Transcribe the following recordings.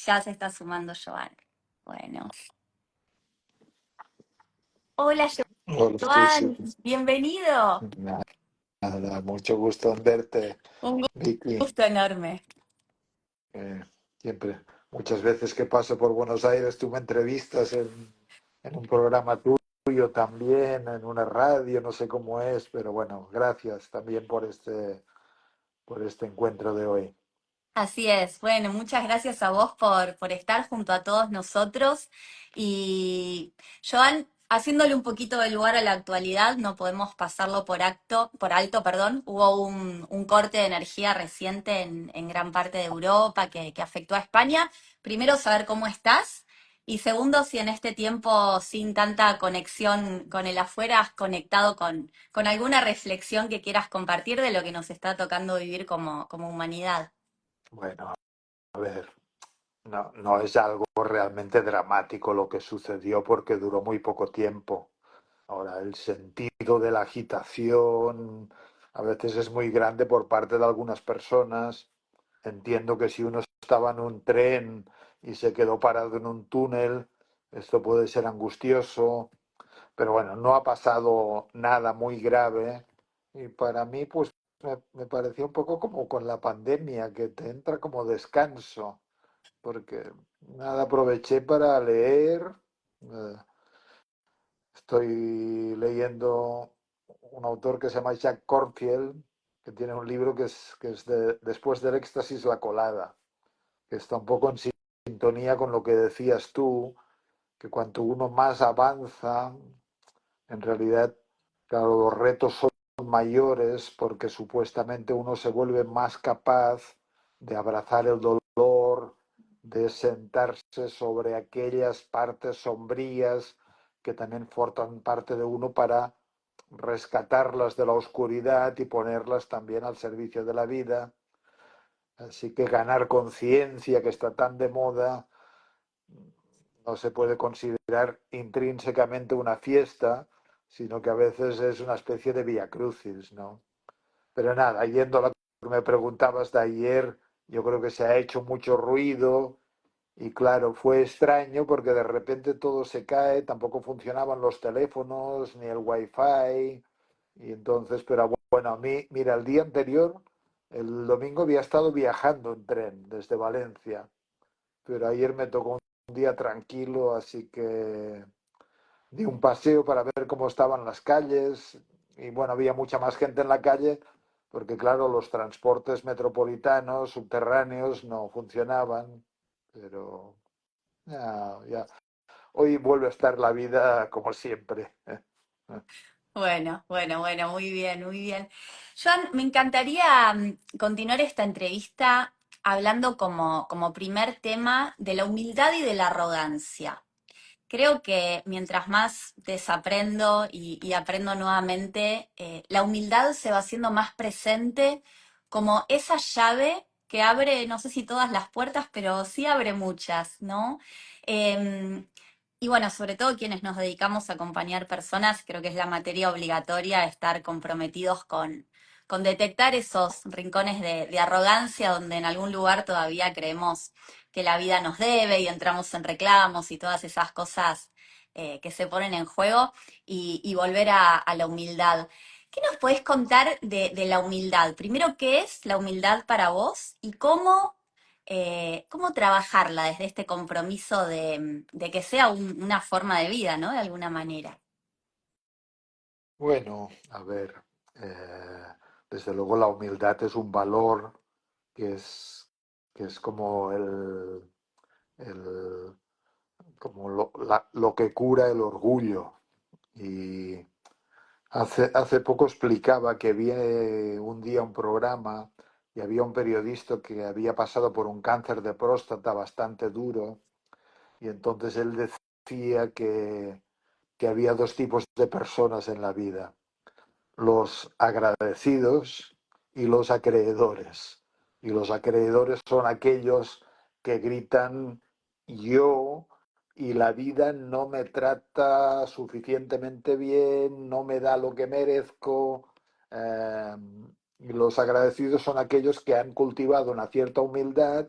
Ya se está sumando Joan. Bueno. Hola, Hola, Susi. Joan. Bienvenido. Nada, mucho gusto en verte, Un Vicky. gusto enorme. Eh, Siempre, muchas veces que paso por Buenos Aires, tú me entrevistas en un programa tuyo también, en una radio, no sé cómo es, pero bueno, gracias también por este encuentro de hoy. Así es. Bueno, muchas gracias a vos por estar junto a todos nosotros. Y Joan, haciéndole un poquito de lugar a la actualidad, no podemos pasarlo por alto, perdón. Hubo un corte de energía reciente en gran parte de Europa que afectó a España. Primero, saber cómo estás. Y segundo, si en este tiempo sin tanta conexión con el afuera has conectado con alguna reflexión que quieras compartir de lo que nos está tocando vivir como humanidad. Bueno, a ver, no es algo realmente dramático lo que sucedió porque duró muy poco tiempo. Ahora, el sentido de la agitación a veces es muy grande por parte de algunas personas. Entiendo que si uno estaba en un tren y se quedó parado en un túnel, esto puede ser angustioso, pero bueno, no ha pasado nada muy grave y para mí pues me pareció un poco como con la pandemia, que te entra como descanso, porque nada, aproveché para leer. eh, Estoy leyendo un autor que se llama Jack Kornfield, que tiene un libro que es Después del éxtasis, la colada, que está un poco en sintonía con lo que decías tú, que cuanto uno más avanza, en realidad, claro, los retos son mayores porque supuestamente uno se vuelve más capaz de abrazar el dolor, de sentarse sobre aquellas partes sombrías que también forman parte de uno para rescatarlas de la oscuridad y ponerlas también al servicio de la vida. Así que ganar conciencia, que está tan de moda, no se puede considerar intrínsecamente una fiesta, sino que a veces es una especie de vía crucis, ¿no? Pero nada, yendo a lo que me preguntabas de ayer, yo creo que se ha hecho mucho ruido y claro, fue extraño porque de repente todo se cae, tampoco funcionaban los teléfonos ni el wifi y entonces, pero bueno, a mí, mira, el día anterior, el domingo había estado viajando en tren desde Valencia, pero ayer me tocó un día tranquilo, así que di un paseo para ver cómo estaban las calles y bueno, había mucha más gente en la calle porque claro, los transportes metropolitanos, subterráneos no funcionaban, pero ya. Hoy vuelve a estar la vida como siempre. Bueno, muy bien, muy bien. Joan, me encantaría continuar esta entrevista hablando como primer tema de la humildad y de la arrogancia. Creo que mientras más desaprendo y aprendo nuevamente, la humildad se va haciendo más presente como esa llave que abre, no sé si todas las puertas, pero sí abre muchas, ¿no? Em, y bueno, sobre todo quienes nos dedicamos a acompañar personas, creo que es la materia obligatoria estar comprometidos con detectar esos rincones de arrogancia donde en algún lugar todavía creemos que la vida nos debe y entramos en reclamos y todas esas cosas que se ponen en juego y volver a la humildad. ¿Qué nos podés contar de la humildad? Primero, ¿qué es la humildad para vos y cómo trabajarla desde este compromiso de que sea una forma de vida, ¿no? De alguna manera. Bueno, a ver, eh, desde luego la humildad es un valor que es, que es como el, como lo que cura el orgullo. Y hace poco explicaba que vi un día un programa y había un periodista que había pasado por un cáncer de próstata bastante duro y entonces él decía que había dos tipos de personas en la vida, los agradecidos y los acreedores. Y los acreedores son aquellos que gritan yo y la vida no me trata suficientemente bien, no me da lo que merezco. eh, y los agradecidos son aquellos que han cultivado una cierta humildad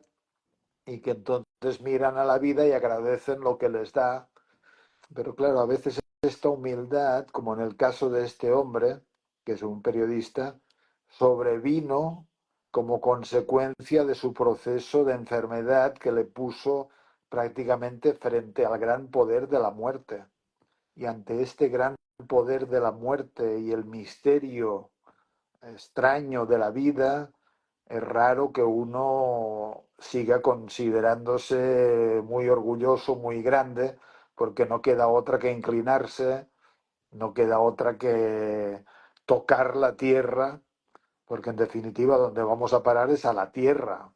y que entonces miran a la vida y agradecen lo que les da. Pero claro, a veces esta humildad, como en el caso de este hombre, que es un periodista, sobrevino como consecuencia de su proceso de enfermedad que le puso prácticamente frente al gran poder de la muerte. Y ante este gran poder de la muerte y el misterio extraño de la vida, es raro que uno siga considerándose muy orgulloso, muy grande, porque no queda otra que inclinarse, no queda otra que tocar la tierra, porque en definitiva donde vamos a parar es a la tierra.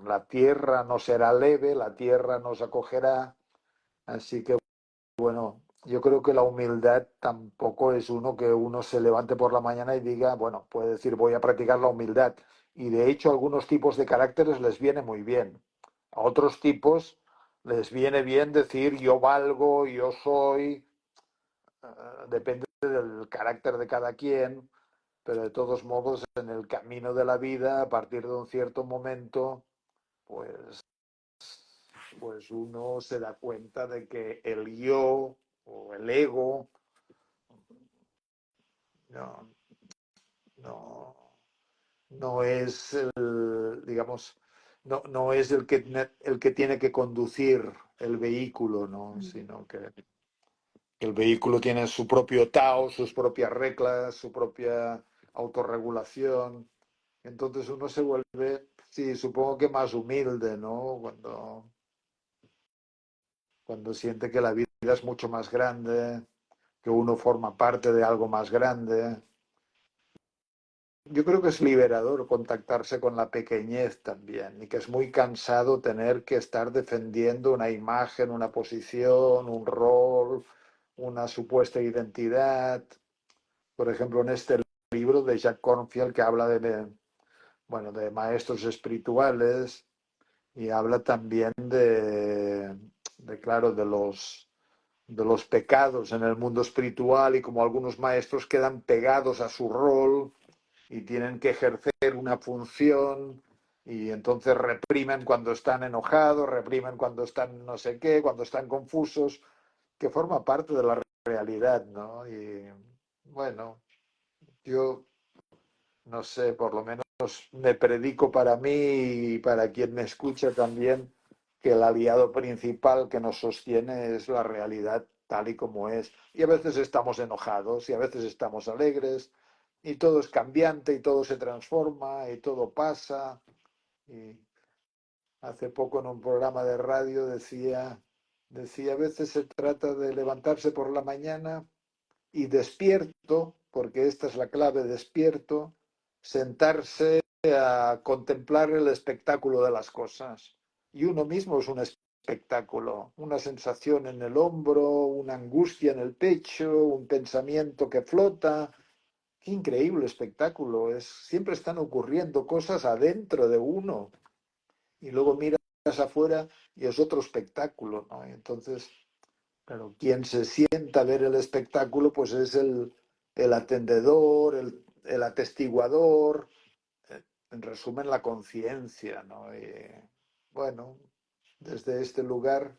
La tierra no será leve, la tierra nos acogerá, así que bueno, yo creo que la humildad tampoco es que uno se levante por la mañana y diga, bueno, puede decir voy a practicar la humildad. Y de hecho a algunos tipos de caracteres les viene muy bien. A otros tipos les viene bien decir yo valgo, yo soy, depende del carácter de cada quien, pero de todos modos en el camino de la vida, a partir de un cierto momento, pues, pues uno se da cuenta de que el yo o el ego no, no, no es digamos, no es el que tiene que conducir el vehículo, ¿no? Sino que el vehículo tiene su propio Tao, sus propias reglas, su propia autorregulación. Entonces uno se vuelve, sí, supongo que más humilde, ¿no? Cuando siente que la vida es mucho más grande, que uno forma parte de algo más grande. Yo creo que es liberador contactarse con la pequeñez también y que es muy cansado tener que estar defendiendo una imagen, una posición, un rol, una supuesta identidad. Por ejemplo, en este libro de Jack Kornfield que habla bueno, de maestros espirituales y habla también claro, de los pecados en el mundo espiritual y como algunos maestros quedan pegados a su rol y tienen que ejercer una función y entonces reprimen cuando están enojados, reprimen cuando están no sé qué, cuando están confusos, que forma parte de la realidad, ¿no? Y bueno, yo no sé, por lo menos me predico para mí y para quien me escucha también que el aliado principal que nos sostiene es la realidad tal y como es. Y a veces estamos enojados y a veces estamos alegres y todo es cambiante y todo se transforma y todo pasa. Y hace poco en un programa de radio decía, a veces se trata de levantarse por la mañana y despierto, porque esta es la clave, despierto, sentarse a contemplar el espectáculo de las cosas. Y uno mismo es un espectáculo, una sensación en el hombro, una angustia en el pecho, un pensamiento que flota. Qué increíble espectáculo. Siempre están ocurriendo cosas adentro de uno y luego miras afuera y es otro espectáculo, ¿no? Y entonces, claro, quien se sienta a ver el espectáculo, pues es el atendedor, el atestiguador, en resumen, la conciencia, ¿no? Y, bueno, desde este lugar,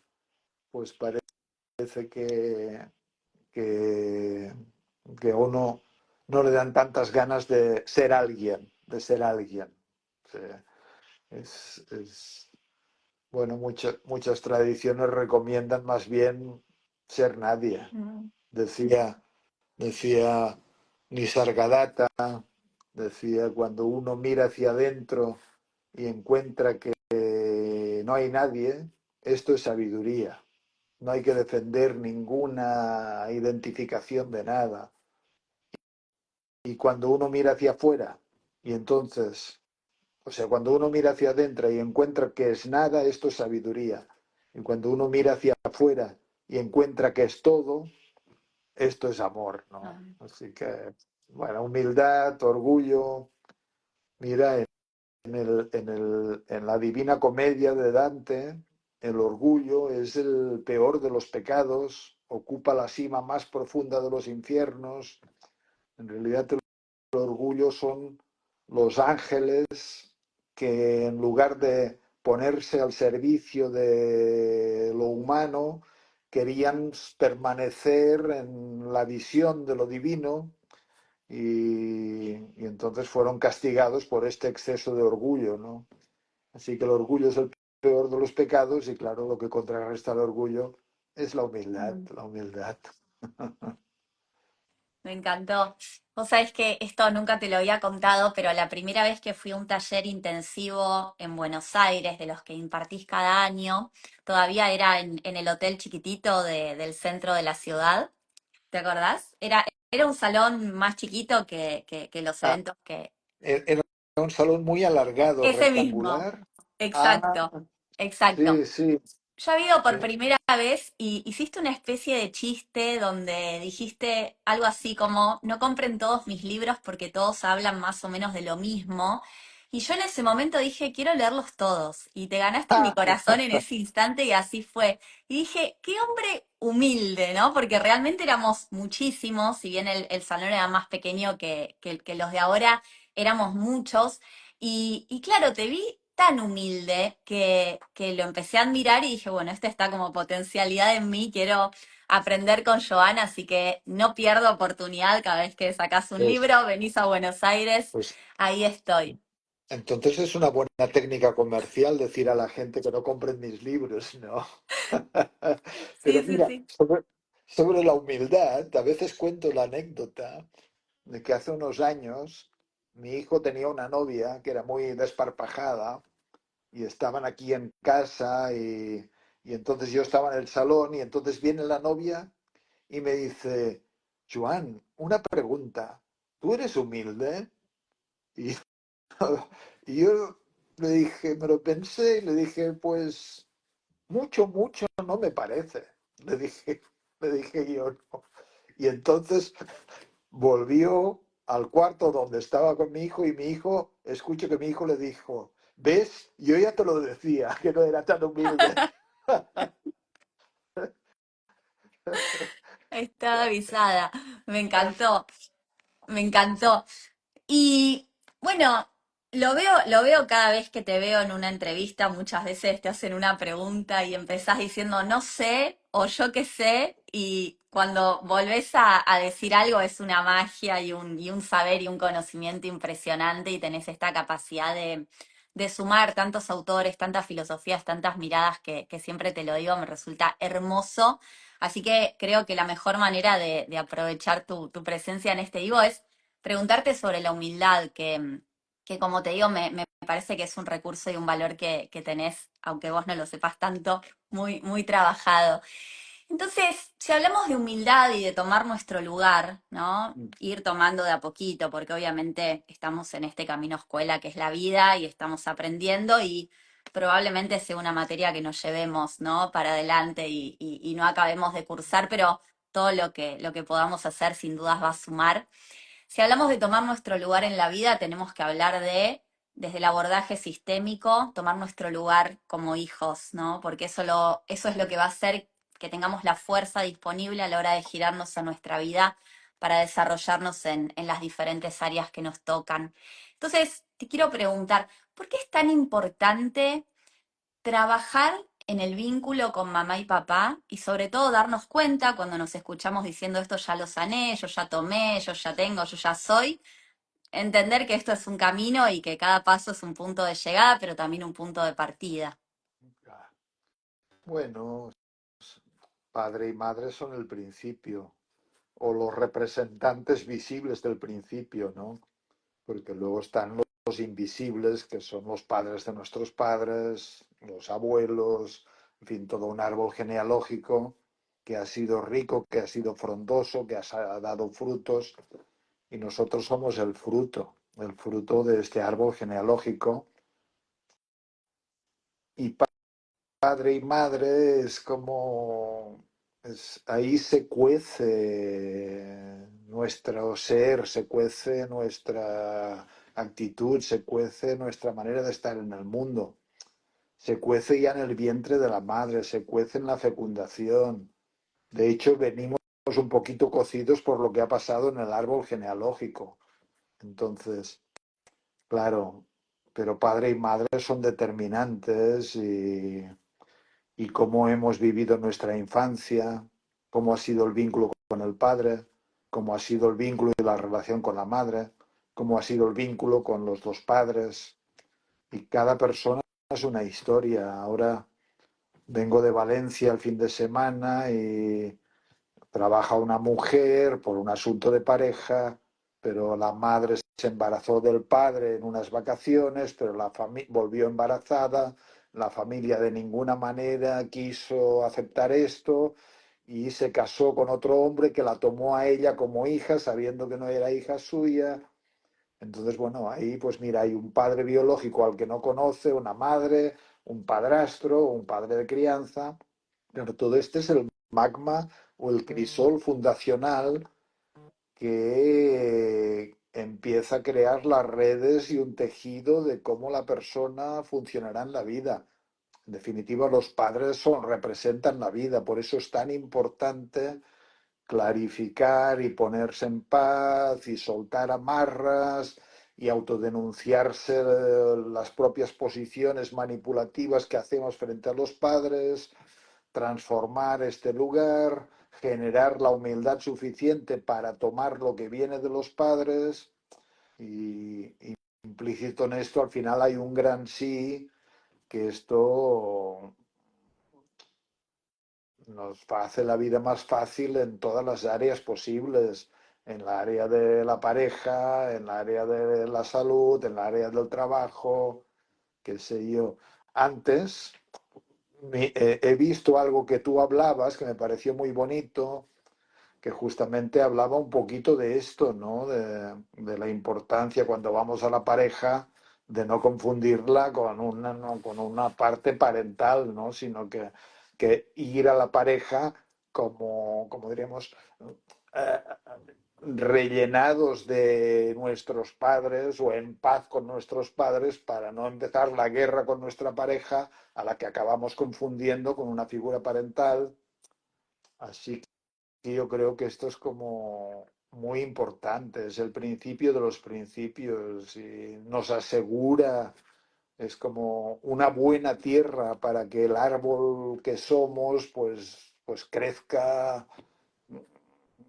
pues parece que, que a uno no le dan tantas ganas de ser alguien, de ser alguien. O sea, es, bueno, muchas tradiciones recomiendan más bien ser nadie. Mm. Decía Nisargadatta, decía, cuando uno mira hacia adentro y encuentra que no hay nadie, esto es sabiduría. No hay que defender ninguna identificación de nada. Y cuando uno mira hacia afuera y entonces, o sea, cuando uno mira hacia adentro y encuentra que es nada, esto es sabiduría. Y cuando uno mira hacia afuera y encuentra que es todo, esto es amor, Ah. ¿no? Así que, bueno, humildad, orgullo. Mira, en la Divina Comedia de Dante, el orgullo es el peor de los pecados, ocupa la cima más profunda de los infiernos. En realidad, el orgullo son los ángeles que en lugar de ponerse al servicio de lo humano, querían permanecer en la visión de lo divino y entonces fueron castigados por este exceso de orgullo, ¿no? Así que el orgullo es el peor de los pecados y claro, lo que contrarresta el orgullo es la humildad, Mm. la humildad. Me encantó. Vos sabés que esto nunca te lo había contado, pero la primera vez que fui a un taller intensivo en Buenos Aires, de los que impartís cada año, todavía era en el hotel chiquitito del centro de la ciudad. ¿Te acordás? Era un salón más chiquito que los Ah, eventos que... era un salón muy alargado, Ese mismo, rectangular. Ah, exacto, exacto. sí, sí. Yo he ido por Eh, primera vez y hiciste una especie de chiste donde dijiste algo así como, no compren todos mis libros porque todos hablan más o menos de lo mismo. Y yo en ese momento dije, quiero leerlos todos. Y te ganaste mi corazón en ese instante y así fue. Y dije, qué hombre humilde, ¿no? Porque realmente éramos muchísimos, si bien el salón era más pequeño que los de ahora, éramos muchos. Y claro, te vi tan humilde que lo empecé a admirar y dije, bueno, esta está como potencialidad en mí, quiero aprender con Joana, así que no pierdo oportunidad cada vez que sacás un pues, libro, venís a Buenos Aires, pues ahí estoy. entonces es una buena técnica comercial decir a la gente que no compren mis libros, ¿no? Sí, Pero sí, mira, sí. sobre la humildad, a veces cuento la anécdota de que hace unos años mi hijo tenía una novia que era muy desparpajada y estaban aquí en casa y entonces yo estaba en el salón y entonces viene la novia y me dice, Joan, una pregunta, ¿tú eres humilde? Y, y yo le dije, me lo pensé y le dije, pues mucho, mucho no me parece. Le dije yo, no. Y entonces volvió al cuarto donde estaba con mi hijo y mi hijo, escucho que mi hijo le dijo, ¿ves? Yo ya te lo decía, que no era tan humilde. Estaba avisada, me encantó, me encantó. Y bueno, lo veo cada vez que te veo en una entrevista, muchas veces te hacen una pregunta y empezás diciendo no sé o yo qué sé, y cuando volvés a decir algo es una magia y un saber y un conocimiento impresionante y tenés esta capacidad de sumar tantos autores, tantas filosofías, tantas miradas que siempre te lo digo, me resulta hermoso. Así que creo que la mejor manera de aprovechar tu presencia en este vivo es preguntarte sobre la humildad, que como te digo, me parece que es un recurso y un valor que tenés, aunque vos no lo sepas tanto, muy, muy trabajado. Entonces, si hablamos de humildad y de tomar nuestro lugar, ¿no? Ir tomando de a poquito, porque obviamente estamos en este camino escuela que es la vida y estamos aprendiendo y probablemente sea una materia que nos llevemos, ¿no? Para adelante y no acabemos de cursar, pero todo lo que podamos hacer sin dudas va a sumar. Si hablamos de tomar nuestro lugar en la vida, tenemos que hablar de, desde el abordaje sistémico, tomar nuestro lugar como hijos, ¿no? Porque eso es lo que va a hacer que tengamos la fuerza disponible a la hora de girarnos a nuestra vida para desarrollarnos en las diferentes áreas que nos tocan. Entonces, te quiero preguntar, ¿por qué es tan importante trabajar en el vínculo con mamá y papá y sobre todo darnos cuenta cuando nos escuchamos diciendo esto ya lo sané, yo ya tomé, yo ya tengo, yo ya soy, entender que esto es un camino y que cada paso es un punto de llegada, pero también un punto de partida? Bueno, padre y madre son el principio, o los representantes visibles del principio, ¿no? Porque luego están los invisibles, que son los padres de nuestros padres, los abuelos, en fin, todo un árbol genealógico que ha sido rico, que ha sido frondoso, que ha dado frutos, y nosotros somos el fruto de este árbol genealógico. Y padre y madre es como, ahí se cuece nuestro ser, se cuece nuestra actitud, se cuece nuestra manera de estar en el mundo, se cuece ya en el vientre de la madre, se cuece en la fecundación. De hecho, venimos un poquito cocidos por lo que ha pasado en el árbol genealógico. Entonces, claro, pero padre y madre son determinantes y cómo hemos vivido nuestra infancia, cómo ha sido el vínculo con el padre, cómo ha sido el vínculo y la relación con la madre, cómo ha sido el vínculo con los dos padres. Y cada persona es una historia. Ahora vengo de Valencia el fin de semana y trabaja una mujer por un asunto de pareja, pero la madre se embarazó del padre en unas vacaciones, pero la volvió embarazada, la familia de ninguna manera quiso aceptar esto y se casó con otro hombre que la tomó a ella como hija, sabiendo que no era hija suya. Entonces, bueno, ahí pues mira, hay un padre biológico al que no conoce, una madre, un padrastro, un padre de crianza, pero todo este es el magma o el crisol fundacional que empieza a crear las redes y un tejido de cómo la persona funcionará en la vida. En definitiva, los padres representan la vida, por eso es tan importante clarificar y ponerse en paz y soltar amarras y autodenunciarse las propias posiciones manipulativas que hacemos frente a los padres, transformar este lugar, generar la humildad suficiente para tomar lo que viene de los padres y implícito en esto al final hay un gran sí, que esto nos hace la vida más fácil en todas las áreas posibles, en la área de la pareja, en la área de la salud, en la área del trabajo, qué sé yo. Antes he visto algo que tú hablabas que me pareció muy bonito, que justamente hablaba un poquito de esto, ¿no? De la importancia cuando vamos a la pareja de no confundirla con una, no, con una parte parental, ¿no? Sino que ir a la pareja como diríamos, eh, rellenados de nuestros padres o en paz con nuestros padres para no empezar la guerra con nuestra pareja a la que acabamos confundiendo con una figura parental. Así que yo creo que esto es como muy importante, es el principio de los principios y nos asegura, es como una buena tierra para que el árbol que somos pues crezca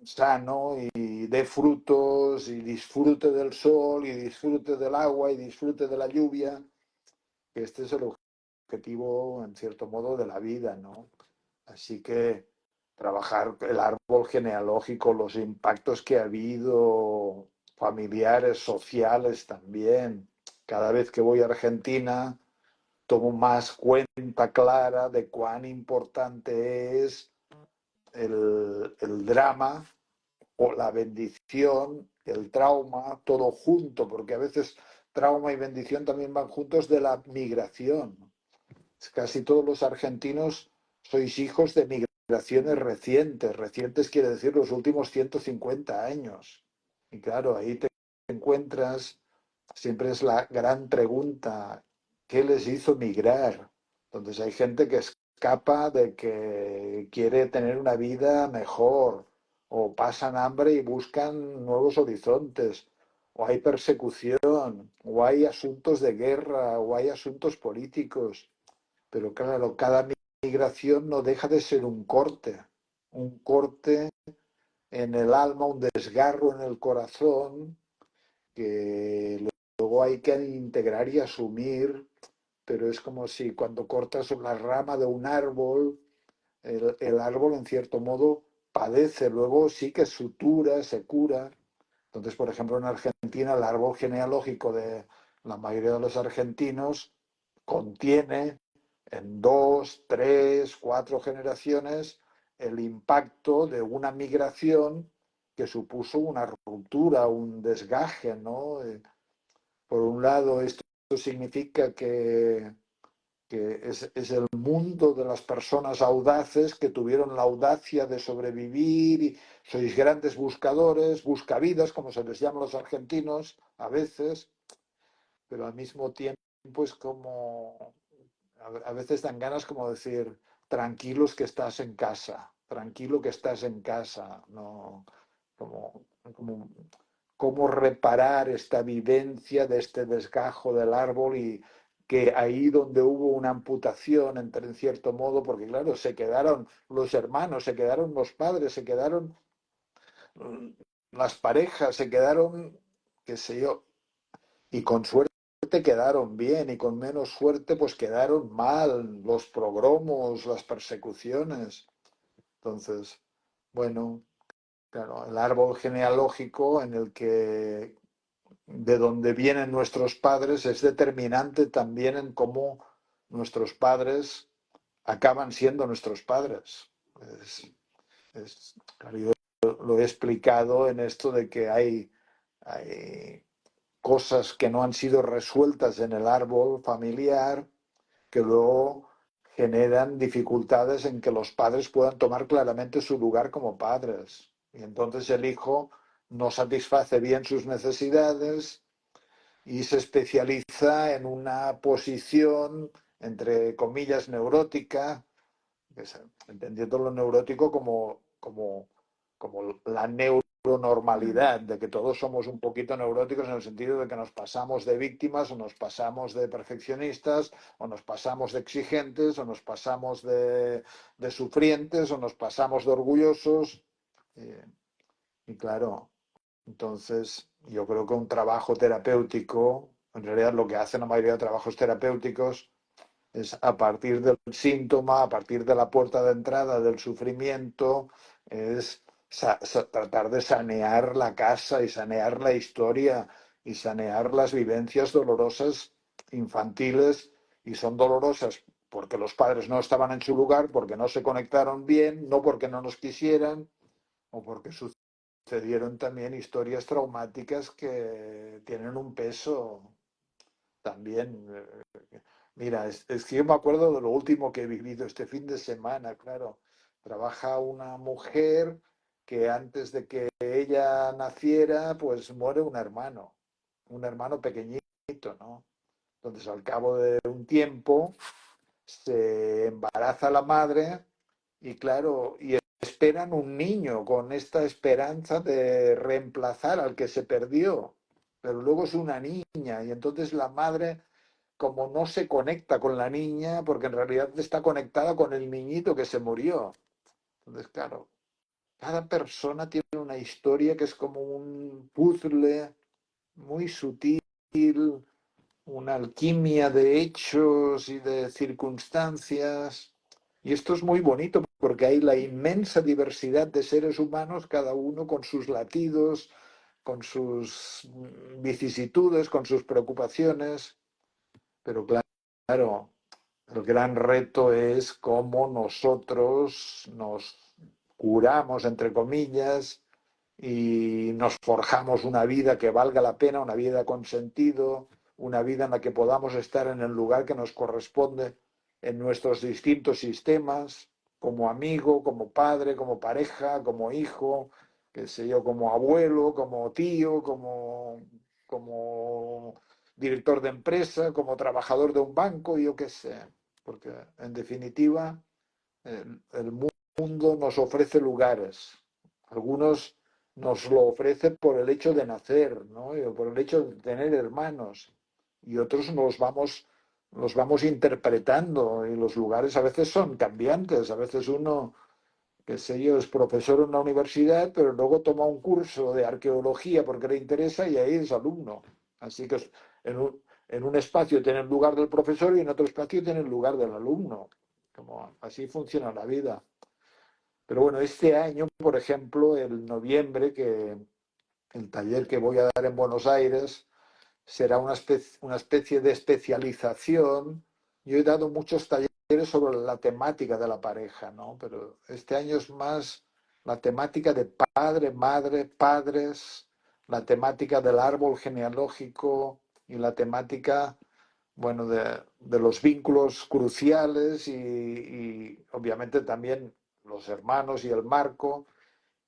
sano y dé frutos y disfrute del sol y disfrute del agua y disfrute de la lluvia, que este es el objetivo en cierto modo de la vida, ¿no? Así que trabajar el árbol genealógico, los impactos que ha habido, familiares, sociales también. Cada vez que voy a Argentina, tomo más cuenta clara de cuán importante es el drama o la bendición, el trauma, todo junto, porque a veces trauma y bendición también van juntos de la migración. Casi todos los argentinos sois hijos de migraciones recientes. Recientes quiere decir los últimos 150 años. Y claro, ahí te encuentras, siempre es la gran pregunta, ¿qué les hizo migrar? Entonces hay gente que escapa de que quiere tener una vida mejor, o pasan hambre y buscan nuevos horizontes, o hay persecución, o hay asuntos de guerra, o hay asuntos políticos. Pero claro, cada migración no deja de ser un corte en el alma, un desgarro en el corazón que luego hay que integrar y asumir, pero es como si cuando cortas la rama de un árbol, el árbol en cierto modo padece, luego sí que sutura, se cura. Entonces, por ejemplo, en Argentina el árbol genealógico de la mayoría de los argentinos contiene en dos, tres, cuatro generaciones el impacto de una migración que supuso una ruptura, un desgaje, ¿no? Por un lado, esto significa que es el mundo de las personas audaces que tuvieron la audacia de sobrevivir y sois grandes buscadores, buscavidas, como se les llama a los argentinos a veces, pero al mismo tiempo es como a veces dan ganas como decir, tranquilos que estás en casa, tranquilo que estás en casa, no como, como, cómo reparar esta vivencia de este desgajo del árbol y que ahí donde hubo una amputación, en cierto modo, porque claro, se quedaron los hermanos, se quedaron los padres, se quedaron las parejas, se quedaron, qué sé yo, y con suerte quedaron bien y con menos suerte pues quedaron mal los progromos, las persecuciones. Entonces, bueno, claro, el árbol genealógico en el que de donde vienen nuestros padres es determinante también en cómo nuestros padres acaban siendo nuestros padres. Es, claro, yo lo he explicado en esto de que hay cosas que no han sido resueltas en el árbol familiar que luego generan dificultades en que los padres puedan tomar claramente su lugar como padres. Y entonces el hijo no satisface bien sus necesidades y se especializa en una posición, entre comillas, neurótica, entendiendo lo neurótico como la neuronormalidad, de que todos somos un poquito neuróticos en el sentido de que nos pasamos de víctimas o nos pasamos de perfeccionistas o nos pasamos de exigentes o nos pasamos de sufrientes o nos pasamos de orgullosos. Y claro, entonces yo creo que un trabajo terapéutico, en realidad lo que hacen la mayoría de trabajos terapéuticos, es a partir del síntoma, a partir de la puerta de entrada del sufrimiento, es tratar de sanear la casa y sanear la historia y sanear las vivencias dolorosas infantiles, y son dolorosas porque los padres no estaban en su lugar, porque no se conectaron bien, no porque no nos quisieran o porque sucedieron también historias traumáticas que tienen un peso también. Mira, es que yo me acuerdo de lo último que he vivido este fin de semana, claro. Trabaja una mujer que antes de que ella naciera, pues muere un hermano pequeñito, ¿no? Entonces, al cabo de un tiempo, se embaraza la madre y claro, y esperan un niño con esta esperanza de reemplazar al que se perdió, pero luego es una niña y entonces la madre como no se conecta con la niña, porque en realidad está conectada con el niñito que se murió. Entonces, claro, cada persona tiene una historia que es como un puzzle muy sutil, una alquimia de hechos y de circunstancias. Y esto es muy bonito porque hay la inmensa diversidad de seres humanos, cada uno con sus latidos, con sus vicisitudes, con sus preocupaciones. Pero claro, el gran reto es cómo nosotros nos curamos, entre comillas, y nos forjamos una vida que valga la pena, una vida con sentido, una vida en la que podamos estar en el lugar que nos corresponde en nuestros distintos sistemas, como amigo, como padre, como pareja, como hijo, qué sé yo, como abuelo, como tío, como director de empresa, como trabajador de un banco, yo qué sé. Porque en definitiva el mundo nos ofrece lugares. Algunos nos lo ofrece por el hecho de nacer, ¿no? Y por el hecho de tener hermanos. Y otros los vamos interpretando y los lugares a veces son cambiantes. A veces uno, qué sé yo, es profesor en una universidad, pero luego toma un curso de arqueología porque le interesa y ahí es alumno. Así que en un espacio tiene el lugar del profesor y en otro espacio tiene el lugar del alumno. Como así funciona la vida. Pero bueno, este año, por ejemplo, el noviembre, que el taller que voy a dar en Buenos Aires será una especie de especialización. Yo he dado muchos talleres sobre la temática de la pareja, ¿no? Pero este año es más la temática de padre, madre, padres, la temática del árbol genealógico y la temática, bueno, de los vínculos cruciales y obviamente también los hermanos y el marco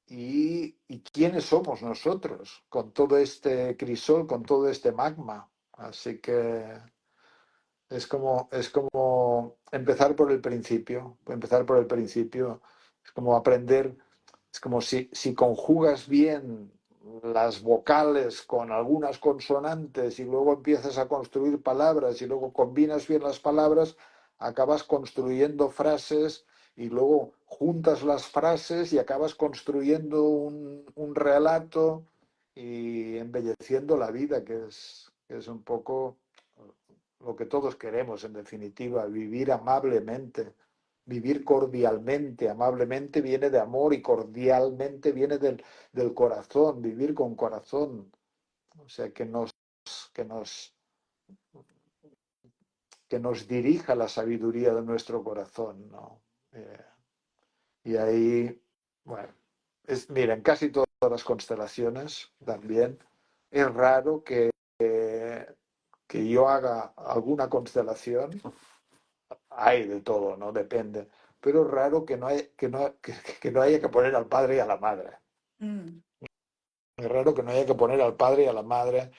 y quiénes somos nosotros con todo este crisol, con todo este magma. Así que es como empezar por el principio, empezar por el principio, es como aprender, es como si conjugas bien las vocales con algunas consonantes y luego empiezas a construir palabras y luego combinas bien las palabras, acabas construyendo frases y luego juntas las frases y acabas construyendo un relato y embelleciendo la vida, que es un poco lo que todos queremos, en definitiva, vivir amablemente, vivir cordialmente. Amablemente viene de amor y cordialmente viene del corazón, vivir con corazón. O sea, que nos, que nos dirija la sabiduría de nuestro corazón, ¿no? Eh, y ahí, bueno, mira, en casi todas las constelaciones también es raro que yo haga alguna constelación. Hay de todo, ¿no? Depende. Pero es raro que no haya que poner al padre y a la madre. Mm, Es raro que no haya que poner al padre y a la madre,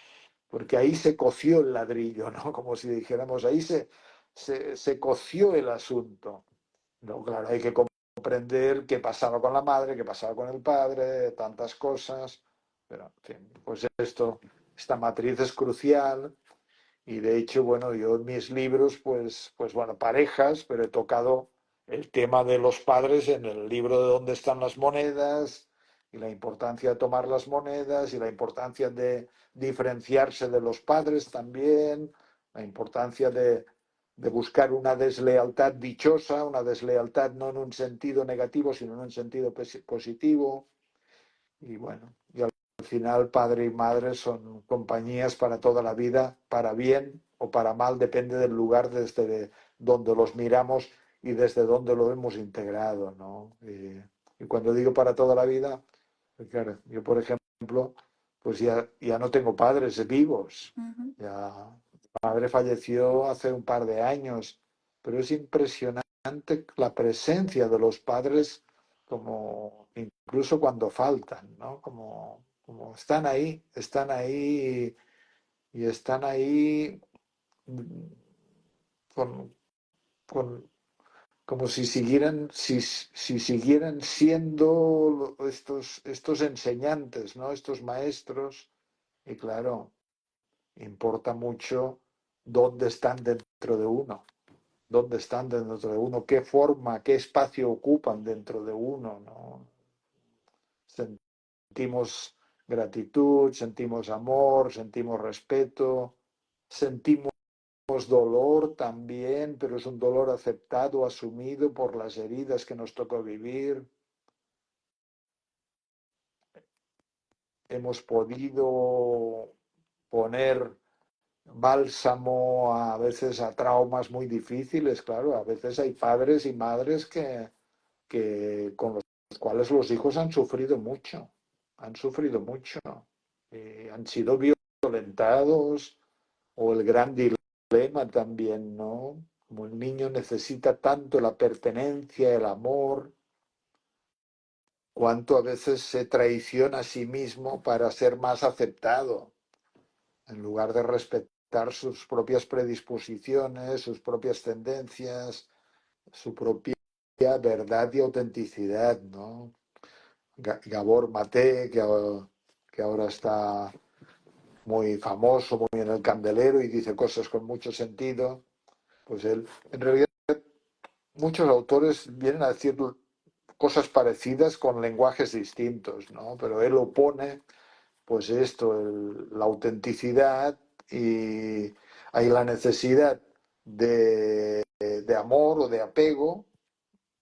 porque ahí se coció el ladrillo, ¿no? Como si dijéramos, ahí se coció el asunto. No, claro, hay que comprender qué pasaba con la madre, qué pasaba con el padre, tantas cosas. Pero, en fin, pues esta matriz es crucial. Y de hecho, bueno, yo en mis libros, pues bueno, parejas, pero he tocado el tema de los padres en el libro de dónde están las monedas y la importancia de tomar las monedas y la importancia de diferenciarse de los padres también, la importancia de buscar una deslealtad dichosa, una deslealtad no en un sentido negativo, sino en un sentido positivo. Y bueno, y al final padre y madre son compañías para toda la vida, para bien o para mal, depende del lugar desde donde los miramos y desde donde lo hemos integrado, ¿no? Y cuando digo para toda la vida, pues claro, yo por ejemplo, pues ya no tengo padres vivos. ujú. Ya, mi madre falleció hace un par de años, pero es impresionante la presencia de los padres como incluso cuando faltan, ¿no? Como están ahí y están ahí mm, con, con- como si siguieran siendo estos enseñantes, ¿no? Estos maestros. Y claro, importa mucho dónde están dentro de uno, dónde están dentro de uno, qué forma, qué espacio ocupan dentro de uno, ¿no? Sentimos gratitud, sentimos amor, sentimos respeto, sentimos dolor también, pero es un dolor aceptado, asumido por las heridas que nos tocó vivir. Hemos podido poner bálsamo a veces a traumas muy difíciles, claro, a veces hay padres y madres con los cuales los hijos han sufrido mucho, han sido violentados, o el gran dilema también, ¿no? Como el niño necesita tanto la pertenencia, el amor, cuánto a veces se traiciona a sí mismo para ser más aceptado, en lugar de respetar sus propias predisposiciones, sus propias tendencias, su propia verdad y autenticidad, ¿no? Gabor Maté, que ahora está muy famoso, muy en el candelero y dice cosas con mucho sentido, pues él, en realidad, muchos autores vienen a decir cosas parecidas con lenguajes distintos, ¿no? Pero él opone, pues esto, la autenticidad y hay la necesidad de amor o de apego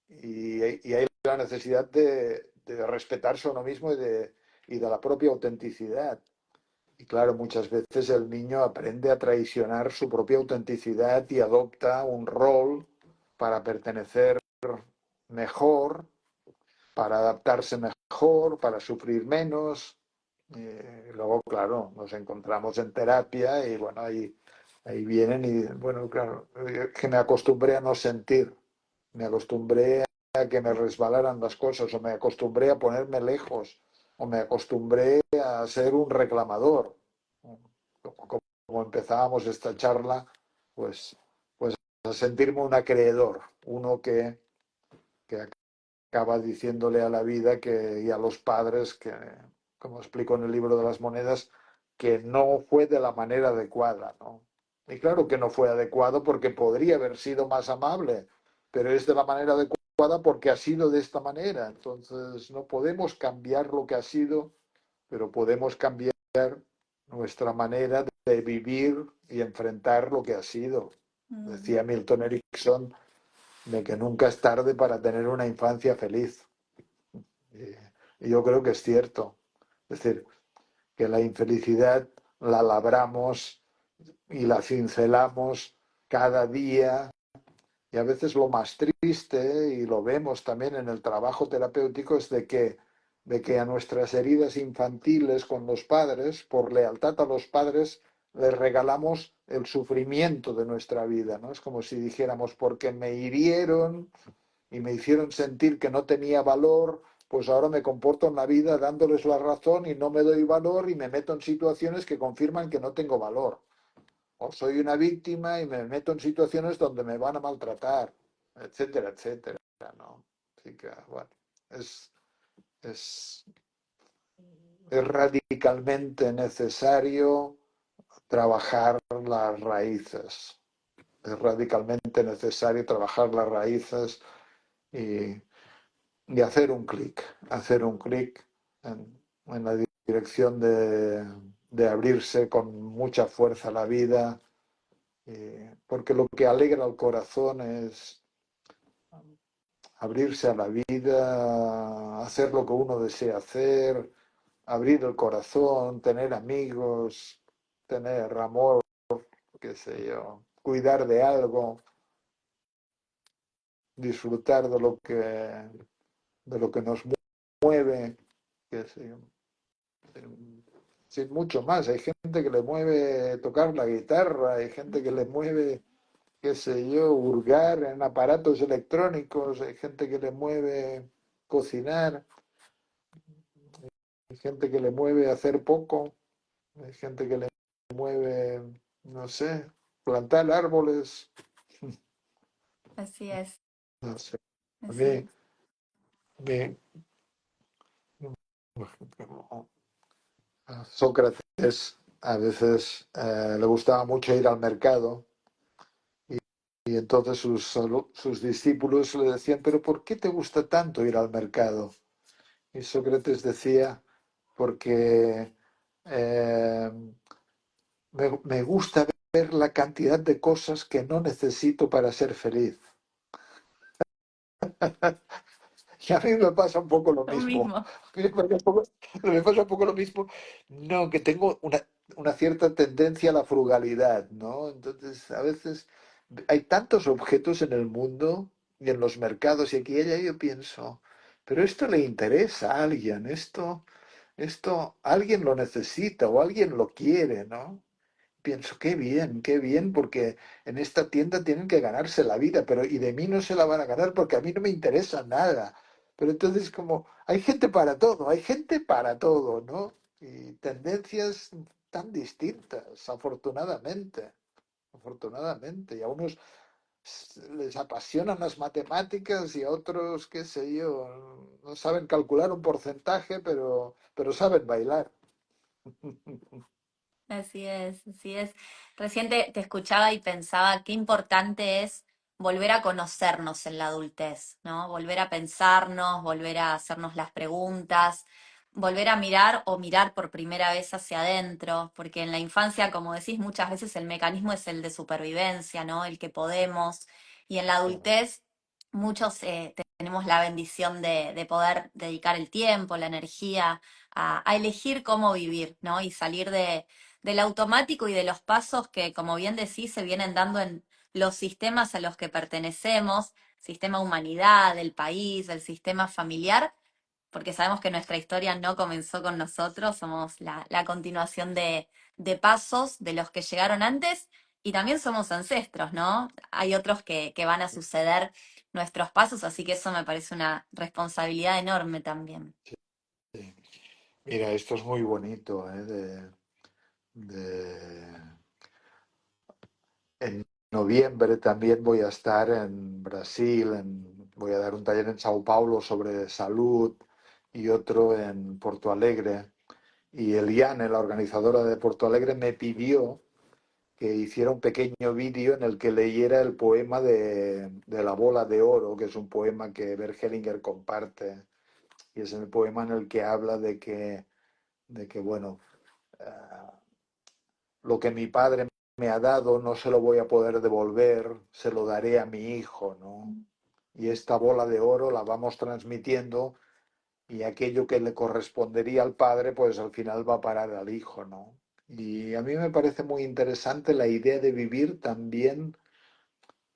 y hay la necesidad de respetarse a uno mismo y de la propia autenticidad. Y claro, muchas veces el niño aprende a traicionar su propia autenticidad y adopta un rol para pertenecer mejor, para adaptarse mejor, para sufrir menos. Luego, claro, nos encontramos en terapia y bueno, ahí vienen y bueno, claro, que me acostumbré a no sentir, me acostumbré a que me resbalaran las cosas o me acostumbré a ponerme lejos o me acostumbré a ser un reclamador. Como empezábamos esta charla, pues a sentirme un acreedor, uno que acaba diciéndole a la vida y a los padres como explico en el libro de las monedas, que no fue de la manera adecuada, ¿no? Y claro que no fue adecuado porque podría haber sido más amable, pero es de la manera adecuada porque ha sido de esta manera. Entonces no podemos cambiar lo que ha sido, pero podemos cambiar nuestra manera de vivir y enfrentar lo que ha sido. Mm, Decía Milton Erickson de que nunca es tarde para tener una infancia feliz. Y yo creo que es cierto. Es decir, que la infelicidad la labramos y la cincelamos cada día. Y a veces lo más triste, y lo vemos también en el trabajo terapéutico, es de que a nuestras heridas infantiles con los padres, por lealtad a los padres, les regalamos el sufrimiento de nuestra vida, ¿no? Es como si dijéramos, porque me hirieron y me hicieron sentir que no tenía valor, pues ahora me comporto en la vida dándoles la razón y no me doy valor y me meto en situaciones que confirman que no tengo valor. O soy una víctima y me meto en situaciones donde me van a maltratar, etcétera, etcétera, ¿no? Así que, bueno, es, es, es radicalmente necesario trabajar las raíces. Es radicalmente necesario trabajar las raíces y, y hacer un clic en la dirección de abrirse con mucha fuerza a la vida, porque lo que alegra al corazón es abrirse a la vida, hacer lo que uno desea hacer, abrir el corazón, tener amigos, tener amor, qué sé yo, cuidar de algo, disfrutar de lo que nos mueve, qué sé yo. Sin mucho más, hay gente que le mueve tocar la guitarra, hay gente que le mueve, qué sé yo, hurgar en aparatos electrónicos, hay gente que le mueve cocinar, hay gente que le mueve hacer poco, hay gente que le mueve, no sé, plantar árboles, así es, no sé. A así mí, es. me- a Sócrates a veces le gustaba mucho ir al mercado y entonces sus discípulos le decían, pero ¿por qué te gusta tanto ir al mercado? Y Sócrates decía, porque eh, me gusta ver la cantidad de cosas que no necesito para ser feliz. Y a mí me pasa un poco lo Lo mismo. mismo. A mí me pasa un poco lo mismo. No, que tengo una cierta tendencia a la frugalidad, ¿no? Entonces, a veces hay tantos objetos en el mundo y en los mercados y aquí y allá yo pienso, pero esto le interesa a alguien, esto alguien lo necesita o alguien lo quiere, ¿no? Pienso, qué bien, porque en esta tienda tienen que ganarse la vida, pero y de mí no se la van a ganar porque a mí no me interesa nada. Pero entonces como hay gente para todo, ¿no? Y tendencias tan distintas, afortunadamente. Y a unos les apasionan las matemáticas y a otros, qué sé yo, no saben calcular un porcentaje, pero saben bailar. Así es, así es. Recién te escuchaba y pensaba qué importante es volver a conocernos en la adultez, ¿no? Volver a pensarnos, volver a hacernos las preguntas, volver a mirar o mirar por primera vez hacia adentro, porque en la infancia, como decís, muchas veces el mecanismo es el de supervivencia, ¿no? El que podemos, y en la adultez muchos tenemos la bendición de poder dedicar el tiempo, la energía a elegir cómo vivir, ¿no? Y salir del automático y de los pasos que, como bien decís, se vienen dando en los sistemas a los que pertenecemos, sistema humanidad, el país, el sistema familiar, porque sabemos que nuestra historia no comenzó con nosotros, somos la continuación de pasos de los que llegaron antes y también somos ancestros, ¿no? Hay otros que van a suceder nuestros pasos, así que eso me parece una responsabilidad enorme también. Sí. Mira, esto es muy bonito, ¿eh? De- En noviembre también voy a estar en Brasil, voy a dar un taller en Sao Paulo sobre salud y otro en Porto Alegre. y Eliane, la organizadora de Porto Alegre, me pidió que hiciera un pequeño vídeo en el que leyera el poema de La bola de oro, que es un poema que Bert Hellinger comparte, y es el poema en el que habla de que bueno, lo que mi padre me ha dado no se lo voy a poder devolver, se lo daré a mi hijo, ¿no? Y esta bola de oro la vamos transmitiendo y aquello que le correspondería al padre, pues al final va a parar al hijo, ¿no? Y a mí me parece muy interesante la idea de vivir también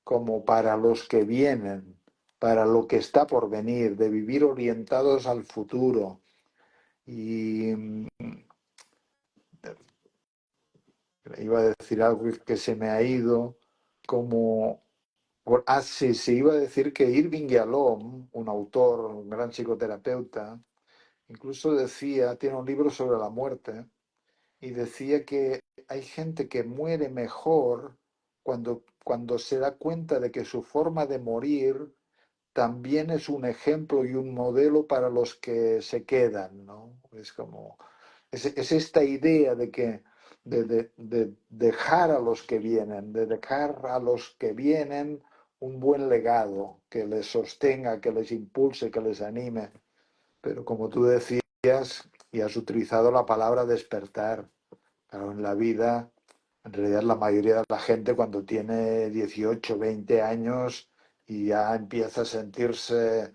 como para los que vienen, para lo que está por venir, de vivir orientados al futuro. Y iba a decir algo que se me ha ido, como... sí, sí, iba a decir que Irving Yalom, un autor, un gran psicoterapeuta, incluso decía, tiene un libro sobre la muerte, y decía que hay gente que muere mejor cuando se da cuenta de que su forma de morir también es un ejemplo y un modelo para los que se quedan, ¿no? Es como, es esta idea de que, de dejar a los que vienen, de dejar a los que vienen un buen legado que les sostenga, que les impulse, que les anime. Pero como tú decías, y has utilizado la palabra despertar, claro, en la vida, en realidad la mayoría de la gente cuando tiene 18 20 años y ya empieza a sentirse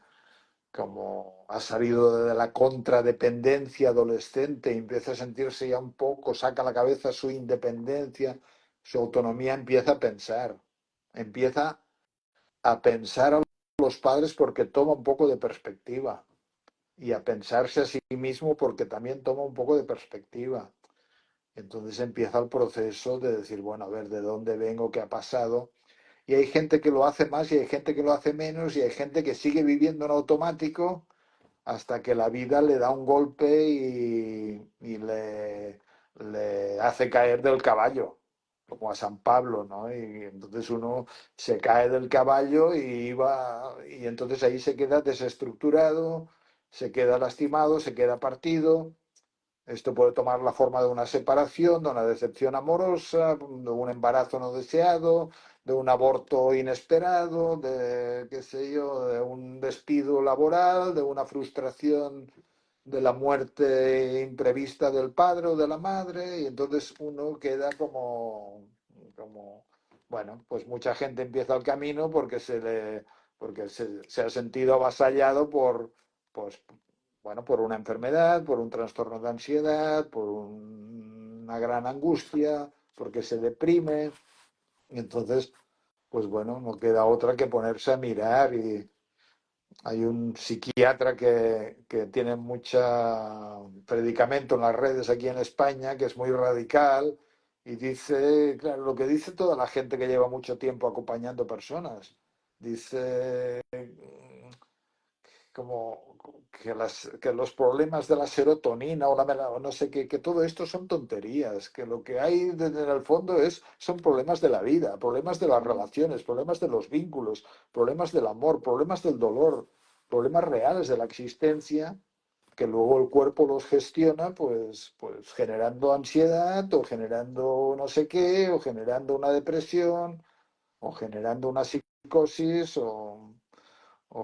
como ha salido de la contradependencia adolescente, y empieza a sentirse ya un poco, saca a la cabeza su independencia, su autonomía, empieza a pensar a los padres porque toma un poco de perspectiva y a pensarse a sí mismo porque también toma un poco de perspectiva. Entonces empieza el proceso de decir, bueno, a ver, ¿de dónde vengo? ¿Qué ha pasado? Y hay gente que lo hace más y hay gente que lo hace menos y hay gente que sigue viviendo en automático hasta que la vida le da un golpe y le hace caer del caballo, como a San Pablo, ¿no? Y entonces uno se cae del caballo y entonces ahí se queda desestructurado, se queda lastimado, se queda partido. Esto puede tomar la forma de una separación, de una decepción amorosa, de un embarazo no deseado, de un aborto inesperado, de, qué sé yo, de un despido laboral, de una frustración de la muerte imprevista del padre o de la madre, y entonces uno queda como bueno, pues mucha gente empieza el camino porque se ha sentido avasallado pues, bueno, por una enfermedad, por un trastorno de ansiedad, por una gran angustia, porque se deprime. Y entonces, pues bueno, no queda otra que ponerse a mirar. Y hay un psiquiatra que tiene mucho predicamento en las redes aquí en España, que es muy radical, y dice, claro, lo que dice toda la gente que lleva mucho tiempo acompañando personas. Dice como que los problemas de la serotonina o no sé qué, que todo esto son tonterías, que lo que hay en el fondo son problemas de la vida, problemas de las relaciones, problemas de los vínculos, problemas del amor, problemas del dolor, problemas reales de la existencia, que luego el cuerpo los gestiona, pues generando ansiedad o generando no sé qué, o generando una depresión, o generando una psicosis, o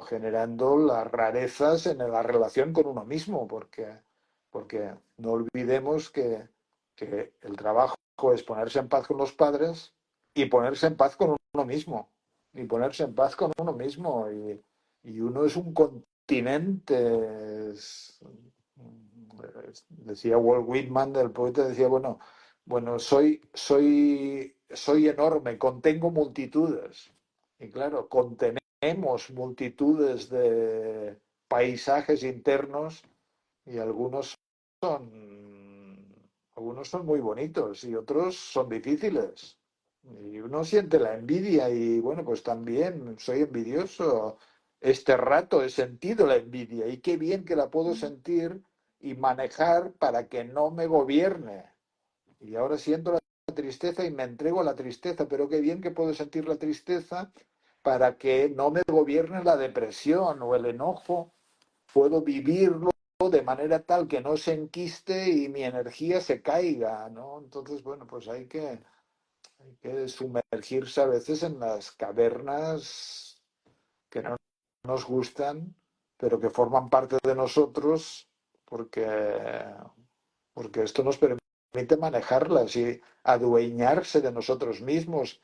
generando las rarezas en la relación con uno mismo, porque no olvidemos que el trabajo es ponerse en paz con los padres y ponerse en paz con uno mismo, y ponerse en paz con uno mismo, y uno es un continente, decía Walt Whitman, el poeta, decía, bueno, soy enorme, contengo multitudes. Y claro, contenemos multitudes de paisajes internos y algunos son muy bonitos y otros son difíciles. Y uno siente la envidia y bueno, pues también soy envidioso. Este rato he sentido la envidia y qué bien que la puedo sentir y manejar para que no me gobierne. Y ahora siento la tristeza y me entrego a la tristeza, pero qué bien que puedo sentir la tristeza para que no me gobierne la depresión o el enojo. Puedo vivirlo de manera tal que no se enquiste y mi energía se caiga, ¿no? Entonces, bueno, pues hay que sumergirse a veces en las cavernas que no nos gustan, pero que forman parte de nosotros porque, porque esto nos permite manejarlas y adueñarse de nosotros mismos.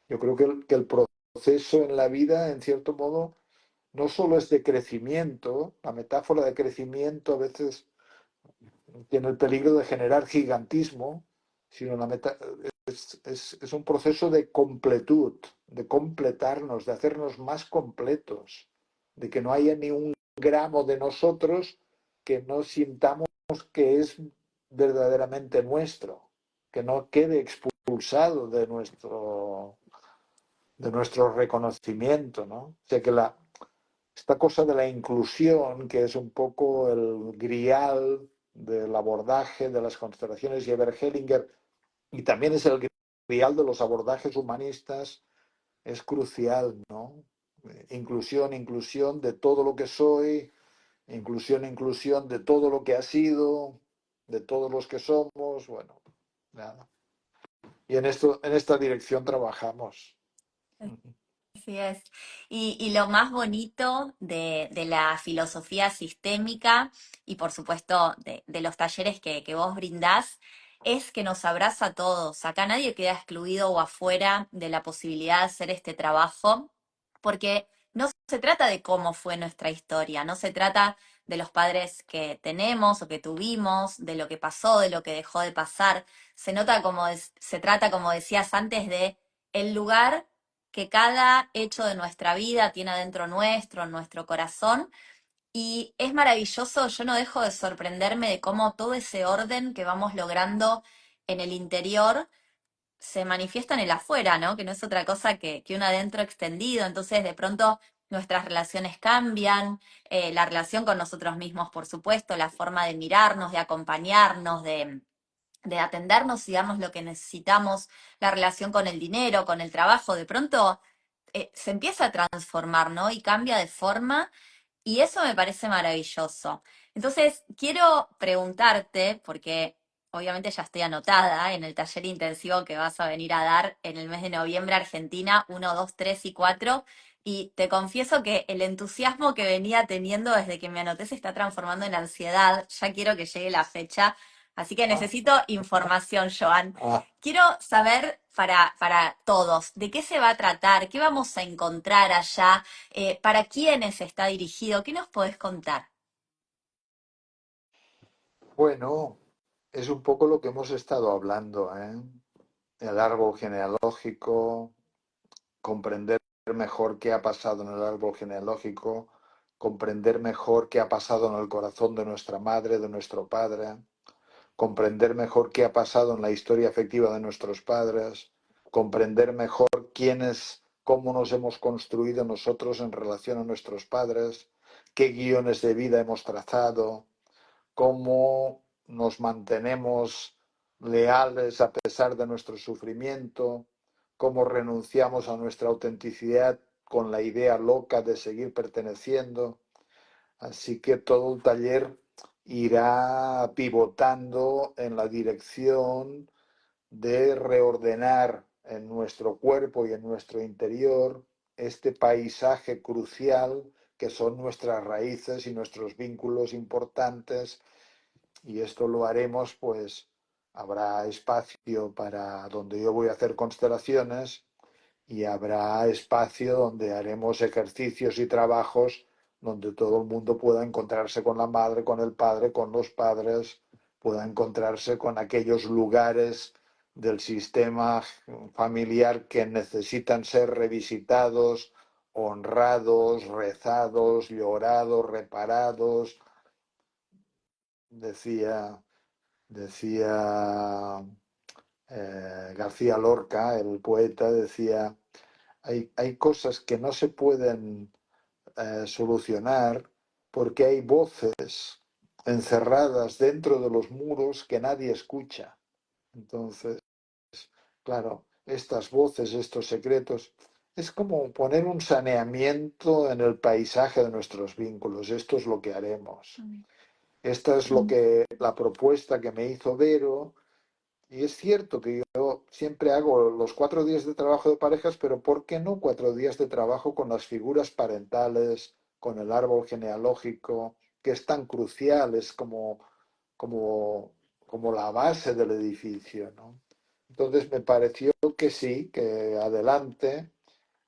Yo creo que el proceso en la vida, en cierto modo, no solo es de crecimiento, la metáfora de crecimiento a veces tiene el peligro de generar gigantismo, sino es un proceso de completud, de completarnos, de hacernos más completos, de que no haya ni un gramo de nosotros que no sintamos que es verdaderamente nuestro, que no quede expulsado de nuestro reconocimiento, ¿no? O sea que esta cosa de la inclusión, que es un poco el grial del abordaje de las constelaciones y Everhellinger, y también es el grial de los abordajes humanistas, es crucial, ¿no? Inclusión, inclusión de todo lo que soy, inclusión, inclusión de todo lo que ha sido, de todos los que somos, bueno, nada. Y en esta dirección trabajamos. Así es. Y lo más bonito de la filosofía sistémica y por supuesto de los talleres que vos brindás es que nos abraza a todos. Acá nadie queda excluido o afuera de la posibilidad de hacer este trabajo, porque no se trata de cómo fue nuestra historia, no se trata de los padres que tenemos o que tuvimos, de lo que pasó, de lo que dejó de pasar. Se trata, como decías antes, de el lugar que cada hecho de nuestra vida tiene adentro nuestro, en nuestro corazón. Y es maravilloso, yo no dejo de sorprenderme de cómo todo ese orden que vamos logrando en el interior se manifiesta en el afuera, ¿no? Que no es otra cosa que un adentro extendido. Entonces, de pronto, nuestras relaciones cambian, la relación con nosotros mismos, por supuesto, la forma de mirarnos, de acompañarnos, de atendernos y darnos lo que necesitamos, la relación con el dinero, con el trabajo, de pronto se empieza a transformar, ¿no? Y cambia de forma y eso me parece maravilloso. Entonces, quiero preguntarte, porque obviamente ya estoy anotada en el taller intensivo que vas a venir a dar en el mes de noviembre, Argentina, 1, 2, 3 y 4. Y te confieso que el entusiasmo que venía teniendo desde que me anoté se está transformando en ansiedad. Ya quiero que llegue la fecha. Así que Ah, necesito información, Joan. ah, Quiero saber para todos de qué se va a tratar, qué vamos a encontrar allá, para quiénes está dirigido, ¿qué nos podés contar? bueno, es un poco lo que hemos estado hablando, ¿eh? El árbol genealógico, comprender mejor qué ha pasado en el árbol genealógico, comprender mejor qué ha pasado en el corazón de nuestra madre, de nuestro padre, comprender mejor qué ha pasado en la historia afectiva de nuestros padres, comprender mejor quiénes, cómo nos hemos construido nosotros en relación a nuestros padres, qué guiones de vida hemos trazado, cómo nos mantenemos leales a pesar de nuestro sufrimiento, cómo renunciamos a nuestra autenticidad con la idea loca de seguir perteneciendo. Así que todo el taller irá pivotando en la dirección de reordenar en nuestro cuerpo y en nuestro interior este paisaje crucial que son nuestras raíces y nuestros vínculos importantes, y esto lo haremos, pues habrá espacio para donde yo voy a hacer constelaciones y habrá espacio donde haremos ejercicios y trabajos donde todo el mundo pueda encontrarse con la madre, con el padre, con los padres, pueda encontrarse con aquellos lugares del sistema familiar que necesitan ser revisitados, honrados, rezados, llorados, reparados. Decía, decía García Lorca, el poeta, decía, hay cosas que no se pueden solucionar porque hay voces encerradas dentro de los muros que nadie escucha. Entonces, claro, estas voces, estos secretos, es como poner un saneamiento en el paisaje de nuestros vínculos. Esto es lo que haremos. esta es lo que la propuesta que me hizo Vero. Y es cierto que yo siempre hago los 4 días de trabajo de parejas, pero ¿por qué no 4 días de trabajo con las figuras parentales, con el árbol genealógico, que es tan crucial, es como, como la base del edificio, ¿no? Entonces me pareció que sí, que adelante.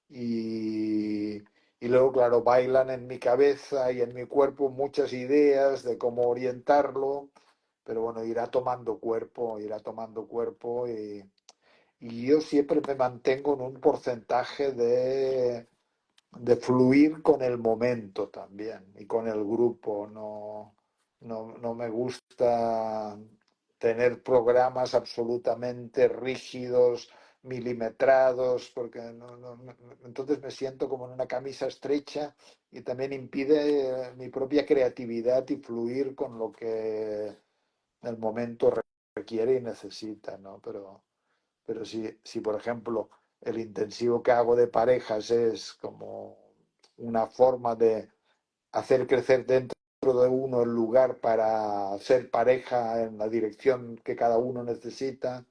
Y luego, claro, bailan en mi cabeza y en mi cuerpo muchas ideas de cómo orientarlo, pero bueno, irá tomando cuerpo y yo siempre me mantengo en un porcentaje de fluir con el momento también y con el grupo. No me gusta tener programas absolutamente rígidos, milimetrados, porque entonces me siento como en una camisa estrecha y también impide mi propia creatividad y fluir con lo que el momento requiere y necesita, ¿no? Pero si, por ejemplo, el intensivo que hago de parejas es como una forma de hacer crecer dentro de uno el lugar para ser pareja en la dirección que cada uno necesita,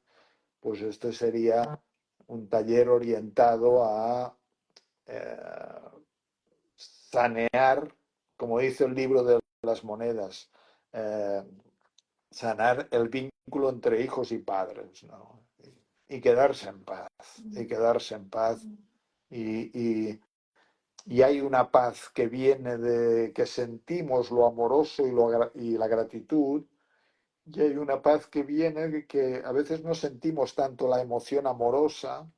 pues esto sería un taller orientado a sanear, como dice el libro de las monedas, eh, sanar el vínculo entre hijos y padres, ¿no? Y quedarse en paz, y quedarse en paz. Y, y, y hay una paz que viene de que sentimos lo amoroso y la gratitud, y hay una paz que viene de que a veces no sentimos tanto la emoción amorosa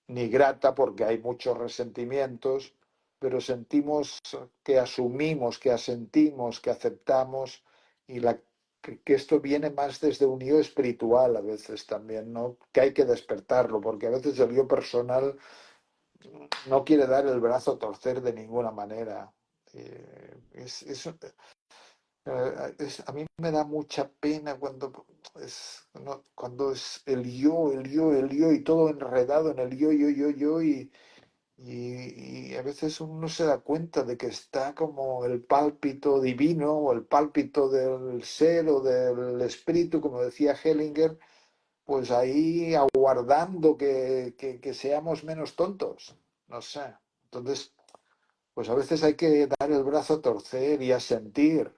ni grata porque hay muchos resentimientos, pero sentimos que asumimos, que asentimos, que aceptamos y que esto viene más desde un yo espiritual a veces también, ¿no? Que hay que despertarlo, porque a veces el yo personal no quiere dar el brazo a torcer de ninguna manera. A mí me da mucha pena cuando es el yo, el yo, el yo y todo enredado en el yo y a veces uno no se da cuenta de que está como el pálpito divino o el pálpito del ser o del espíritu, como decía Hellinger, pues ahí aguardando que seamos menos tontos. No sé. Entonces, pues a veces hay que dar el brazo a torcer y a sentir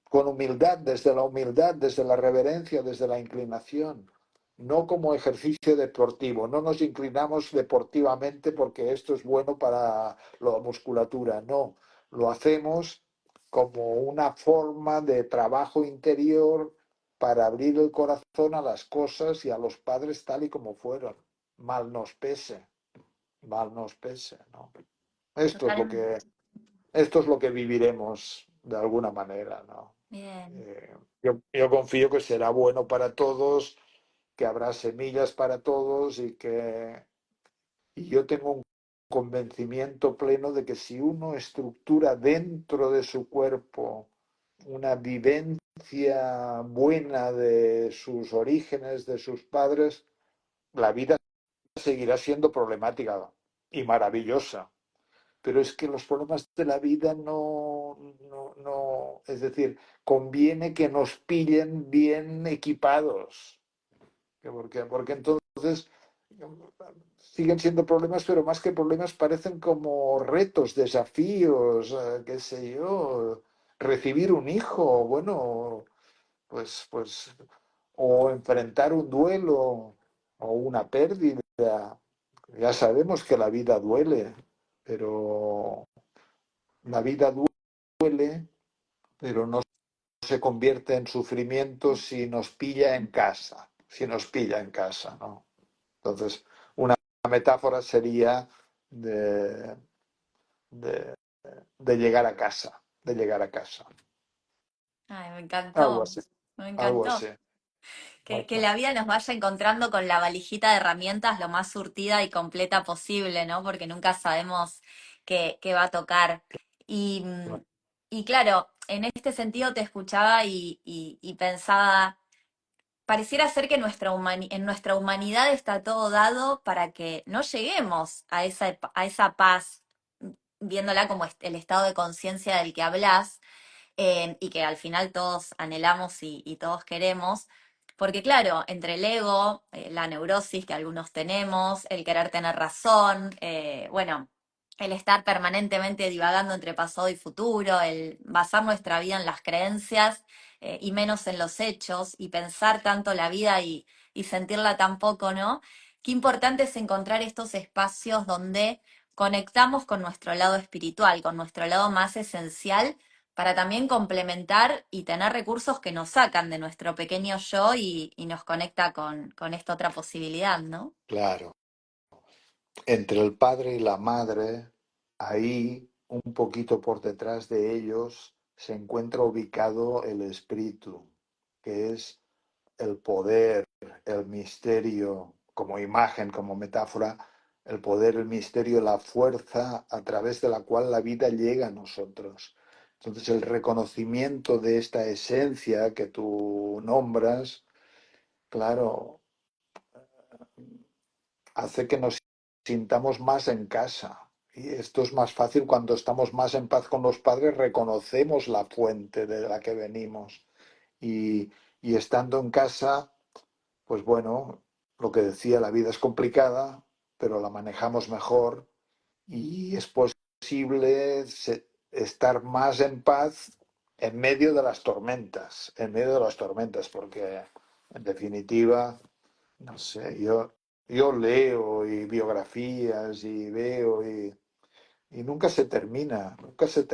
con humildad, desde la reverencia, desde la inclinación, no como ejercicio deportivo. No nos inclinamos deportivamente porque esto es bueno para la musculatura, no. Lo hacemos como una forma de trabajo interior para abrir el corazón a las cosas y a los padres tal y como fueron. Mal nos pese, mal nos pese, ¿no? Esto es lo Totalmente. que, esto es lo que viviremos de alguna manera, ¿no? Bien. Yo confío que será bueno para todos, que habrá semillas para todos y yo tengo un convencimiento pleno de que si uno estructura dentro de su cuerpo una vivencia buena de sus orígenes, de sus padres, la vida seguirá siendo problemática y maravillosa. Pero es que los problemas de la vida no, es decir, conviene que nos pillen bien equipados, porque entonces siguen siendo problemas, pero más que problemas parecen como retos, desafíos, qué sé yo, recibir un hijo, bueno, pues, o enfrentar un duelo o una pérdida. Ya sabemos que la vida duele, pero la vida duele, pero no se convierte en sufrimiento si nos pilla en casa, si nos pilla en casa, ¿no? Entonces, una metáfora sería de, de, de llegar a casa, de llegar a casa. Ay, me Algo encantó. así, Me algo encantó. así. Que la vida nos vaya encontrando con la valijita de herramientas lo más surtida y completa posible, ¿no? Porque nunca sabemos qué va a tocar. Y, y claro, en este sentido te escuchaba y pensaba, pareciera ser que en nuestra humanidad está todo dado para que no lleguemos a esa paz, viéndola como el estado de conciencia del que hablas, y que al final todos anhelamos y todos queremos. Porque claro, entre el ego, la neurosis que algunos tenemos, el querer tener razón, bueno, el estar permanentemente divagando entre pasado y futuro, el basar nuestra vida en las creencias y menos en los hechos, y pensar tanto la vida y sentirla tan poco, ¿no? Qué importante es encontrar estos espacios donde conectamos con nuestro lado espiritual, con nuestro lado más esencial, para también complementar y tener recursos que nos sacan de nuestro pequeño yo y nos conecta con esta otra posibilidad, ¿no? Claro. Entre el padre y la madre, ahí, un poquito por detrás de ellos, se encuentra ubicado el espíritu, que es el poder, el misterio, como imagen, como metáfora, el poder, el misterio, la fuerza a través de la cual la vida llega a nosotros. Entonces, el reconocimiento de esta esencia que tú nombras, claro, hace que nos sintamos más en casa. Y esto es más fácil cuando estamos más en paz con los padres, reconocemos la fuente de la que venimos. Y estando en casa, pues bueno, lo que decía, la vida es complicada, pero la manejamos mejor y es posible estar más en paz en medio de las tormentas, en medio de las tormentas, porque en definitiva, no sé, yo leo y biografías y veo y nunca se termina qué sé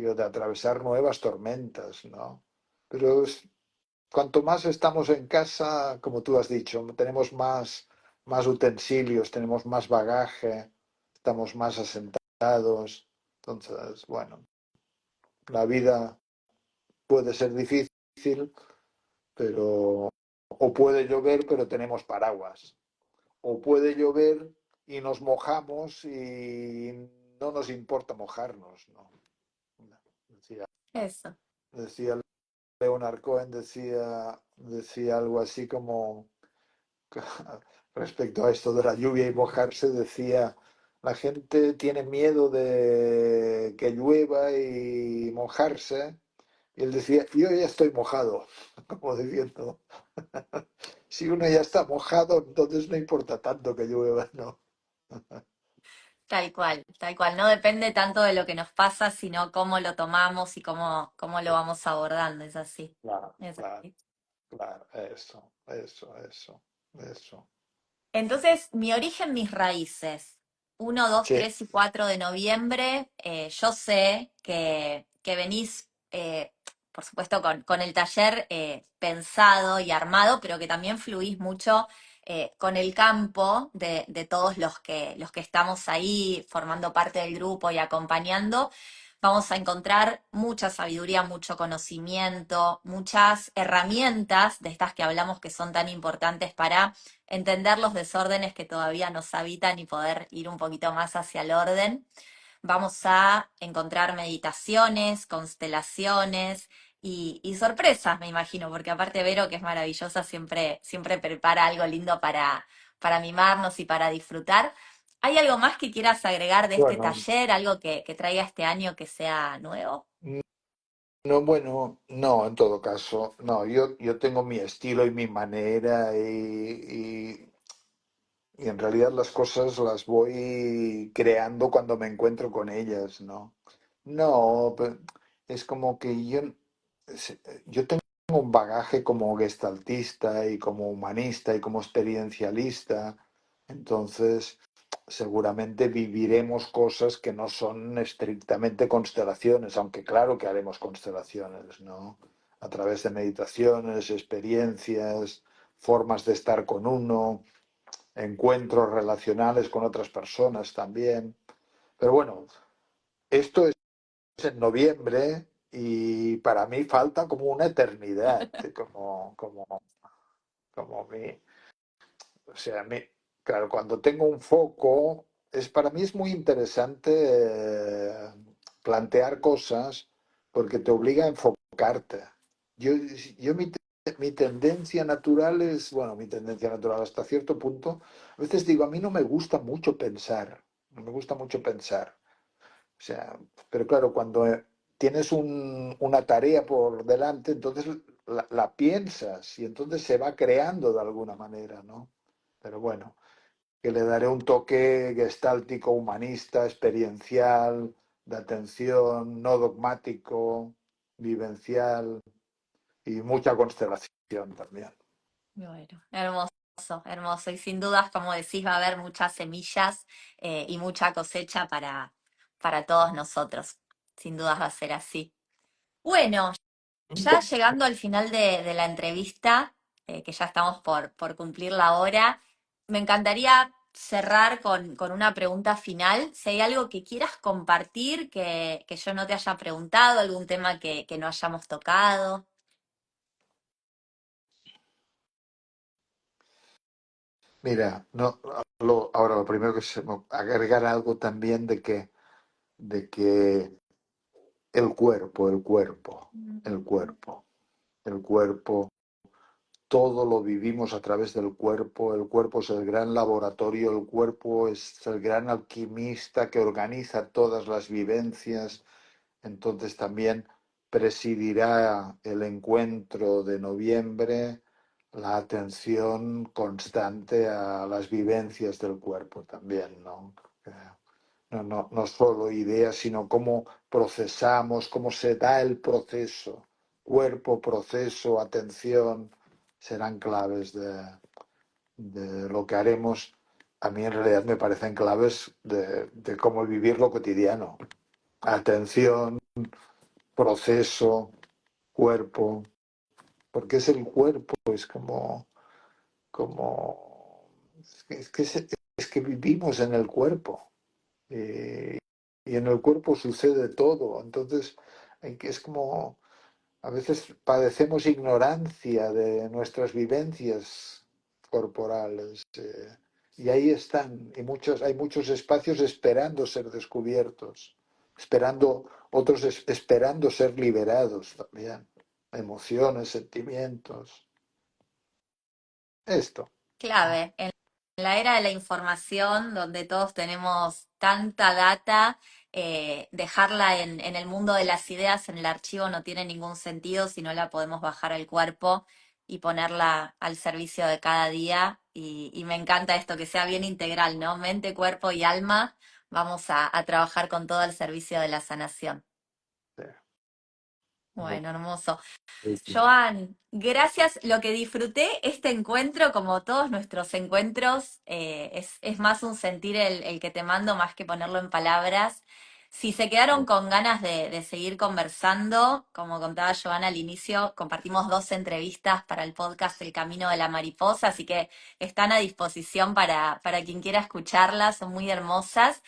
yo, de atravesar nuevas tormentas, ¿no? Pero cuanto más estamos en casa, como tú has dicho, tenemos más utensilios, tenemos más bagaje, estamos más asentados. Entonces, bueno, la vida puede ser difícil, pero o puede llover, pero tenemos paraguas. O puede llover y nos mojamos y no nos importa mojarnos, ¿no? Decía, Eso. decía Leonard Cohen, decía algo así como respecto a esto de la lluvia y mojarse, decía, la gente tiene miedo de que llueva y mojarse. Y él decía, yo ya estoy mojado, como diciendo, si uno ya está mojado, entonces no importa tanto que llueva, ¿no? Tal cual, tal cual. No depende tanto de lo que nos pasa, sino cómo lo tomamos y cómo lo vamos abordando. Es así. Claro, Es claro, así. claro, eso. Entonces, mi origen, mis raíces. 1, 2, Sí, 3 y 4 de noviembre. Yo sé que venís, por supuesto, con el taller pensado y armado, pero que también fluís mucho con el campo de todos los que estamos ahí formando parte del grupo y acompañando. Vamos a encontrar mucha sabiduría, mucho conocimiento, muchas herramientas de estas que hablamos que son tan importantes para entender los desórdenes que todavía nos habitan y poder ir un poquito más hacia el orden. Vamos a encontrar meditaciones, constelaciones y sorpresas, me imagino, porque aparte Vero, que es maravillosa, siempre prepara algo lindo para mimarnos y para disfrutar. ¿Hay algo más que quieras agregar de este bueno, taller, algo que traiga este año que sea nuevo? no, bueno, no, en todo caso, no, yo tengo mi estilo y mi manera y en realidad las cosas las voy creando cuando me encuentro con ellas, ¿no? No, es como que yo tengo un bagaje como gestaltista y como humanista y como experiencialista, entonces seguramente viviremos cosas que no son estrictamente constelaciones, aunque claro que haremos constelaciones, ¿no? A través de meditaciones, experiencias, formas de estar con uno, encuentros relacionales con otras personas también. Pero bueno, esto es en noviembre y para mí falta como una eternidad, como mi, o sea, claro, cuando tengo un foco, para mí es muy interesante plantear cosas porque te obliga a enfocarte. Yo, yo mi tendencia natural es, bueno, mi tendencia natural hasta cierto punto, a veces digo, a mí no me gusta mucho pensar, no me gusta mucho pensar. O sea, pero claro, cuando tienes una tarea por delante, entonces la piensas y entonces se va creando de alguna manera, ¿no? Pero bueno, que le daré un toque gestáltico, humanista, experiencial, de atención, no dogmático, vivencial y mucha constelación también. Bueno, hermoso, hermoso. Y sin dudas, como decís, va a haber muchas semillas y mucha cosecha para todos nosotros. Sin dudas va a ser así. Bueno, ya llegando al final de la entrevista, que ya estamos por cumplir la hora, me encantaría cerrar con una pregunta final. Si hay algo que quieras compartir que yo no te haya preguntado, algún tema que no hayamos tocado. Mira, no, ahora lo primero que agregar algo también de que el cuerpo, el cuerpo, el cuerpo, el cuerpo, todo lo vivimos a través del cuerpo, el cuerpo es el gran laboratorio, el cuerpo es el gran alquimista que organiza todas las vivencias, entonces también presidirá el encuentro de noviembre la atención constante a las vivencias del cuerpo también, ¿no? No solo ideas, sino cómo procesamos, cómo se da el proceso. Cuerpo, proceso, atención, serán claves de lo que haremos. A mí en realidad me parecen claves de cómo vivir lo cotidiano. Atención, proceso, cuerpo, porque es el cuerpo, es como es que vivimos en el cuerpo. eh, y en el cuerpo sucede todo. Entonces, es como a veces padecemos ignorancia de nuestras vivencias corporales. Y ahí están, y hay muchos espacios esperando ser descubiertos, esperando, otros esperando ser liberados también. Emociones, sentimientos. Esto. Clave, en la era de la información, donde todos tenemos tanta data, dejarla en el mundo de las ideas, en el archivo, no tiene ningún sentido si no la podemos bajar al cuerpo y ponerla al servicio de cada día. Y me encanta esto, que sea bien integral, ¿no? Mente, cuerpo y alma, vamos a trabajar con todo al servicio de la sanación. Bueno, hermoso. Joan, gracias. Lo que disfruté este encuentro, como todos nuestros encuentros, es más un sentir el que te mando más que ponerlo en palabras. Si se quedaron con ganas de seguir conversando, como contaba Joan al inicio, compartimos 2 entrevistas para el podcast El Camino de la Mariposa, así que están a disposición para quien quiera escucharlas, son muy hermosas.